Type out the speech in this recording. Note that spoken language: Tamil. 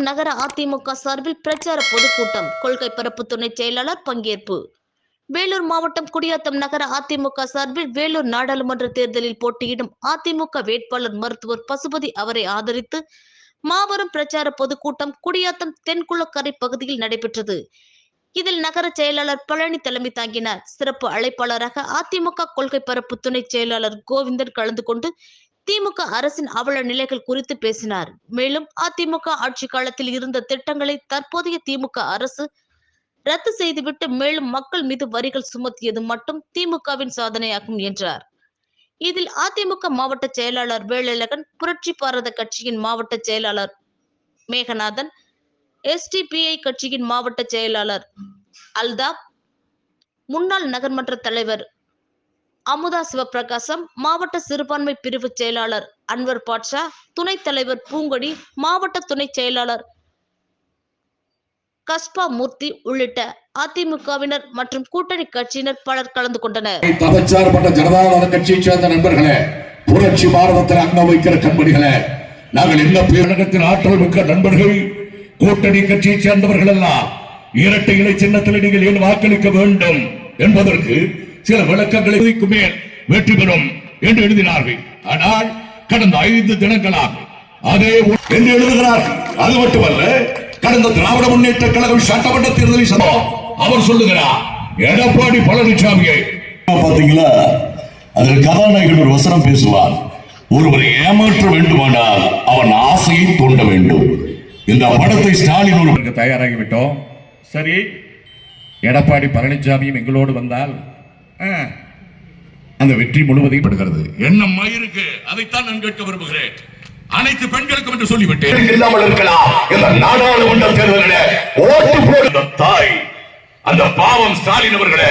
குடியாத்தம் நகர அதிமுக சார்பில் பிரச்சார பொதுக்கூட்டம். கொள்கை பரப்பு துணை செயலாளர் பங்கேற்பு. வேலூர் மாவட்டம் குடியாத்தம் நகர அதிமுக சார்பில் வேலூர் நாடாளுமன்ற தேர்தலில் போட்டியிடும் அதிமுக வேட்பாளர் மருத்துவர் பசுபதி அவரை ஆதரித்து மாபெரும் பிரச்சார பொதுக்கூட்டம் குடியாத்தம் தென்குளக்கரை பகுதியில் நடைபெற்றது. இதில் நகர செயலாளர் பழனி தலைமை தாங்கினார். சிறப்பு அழைப்பாளராக அதிமுக கொள்கை பரப்பு துணை செயலாளர் கோவிந்தன் கலந்து கொண்டு திமுக அரசின் அவல நிலைகள் குறித்து பேசினார். மேலும் அதிமுக ஆட்சி காலத்தில் இருந்த திட்டங்களை தற்போதைய திமுக அரசு ரத்து செய்துவிட்டு மேலும் மக்கள் மீது வரிகள் சுமத்தியது மட்டும் திமுகவின் சாதனையாகும் என்றார். இதில் அதிமுக மாவட்ட செயலாளர் வேலழகன், புரட்சி பாரத கட்சியின் மாவட்ட செயலாளர் மேகநாதன், SDPI கட்சியின் மாவட்ட செயலாளர் அல்தாப், முன்னாள் நகர்மன்ற தலைவர் அமுதா சிவபிரகாசம், மாவட்ட சிறுபான்மை பிரிவு செயலாளர் அன்வர் பாட்ஷா, துணைத் தலைவர் பூங்கொடி, மாவட்ட துணை செயலாளர் கஸ்பா மூர்த்தி உள்ளிட்ட அதிமுகவினர் மற்றும் கூட்டணி கட்சியினர் பலர் கலந்து கொண்டனர். தவச்சார்பட்ட ஜனதாதள கட்சியைச் சேர்ந்த நண்பர்களே, புரட்சி பாரதத்தில் அங்கம் வைக்கிற கண்மணிகளே, நாங்கள் என்ன பேரகத்தின் ஆற்றல் மிக்க நண்பர்கள், கூட்டணி கட்சியைச் சேர்ந்தவர்கள் எல்லாம் இரட்டை இலை சின்னத்தில் நீங்கள் ஏன் வாக்களிக்க வேண்டும் என்பதற்கு சில விளக்கங்களை மேல் வெற்றி பெறும் என்று எழுதினார்கள். ஆனால் கடந்த 5 தினங்களாக அதே என்று எழுதுகிறார்கள். அது மட்டுமல்ல, கடந்த திராவிட முன்னேற்ற கழகம் சட்டமன்ற தேர்தலில் அவர் சொல்லுகிறார், எடப்பாடி பழனிசாமியை பாத்தீங்களா, அதில் கதாநாயகன் ஒரு வசனம் பேசுவார், ஒருவரை ஏமாற்ற வேண்டுமானால் அவன் ஆசையை தூண்ட வேண்டும். இந்த படத்தை ஸ்டாலின் ஒரு தயாராகிவிட்டோம். சரி, எடப்பாடி பழனிசாமியும் எங்களோடு வந்தால் அந்த வெற்றி முழுவதையும் படுகிறது. என்ன மயிருக்கு அதைத்தான் நான் கேட்க விரும்புகிறேன். அனைத்து பெண்களுக்கும் என்று சொல்லிவிட்டேன். இல்லாமல் இருக்கலாம். இந்த நாடாளுமன்ற தேர்தலில் ஓட்டு போடுகிற தாய், அந்த பாவம் ஸ்டாலின் அவர்களே,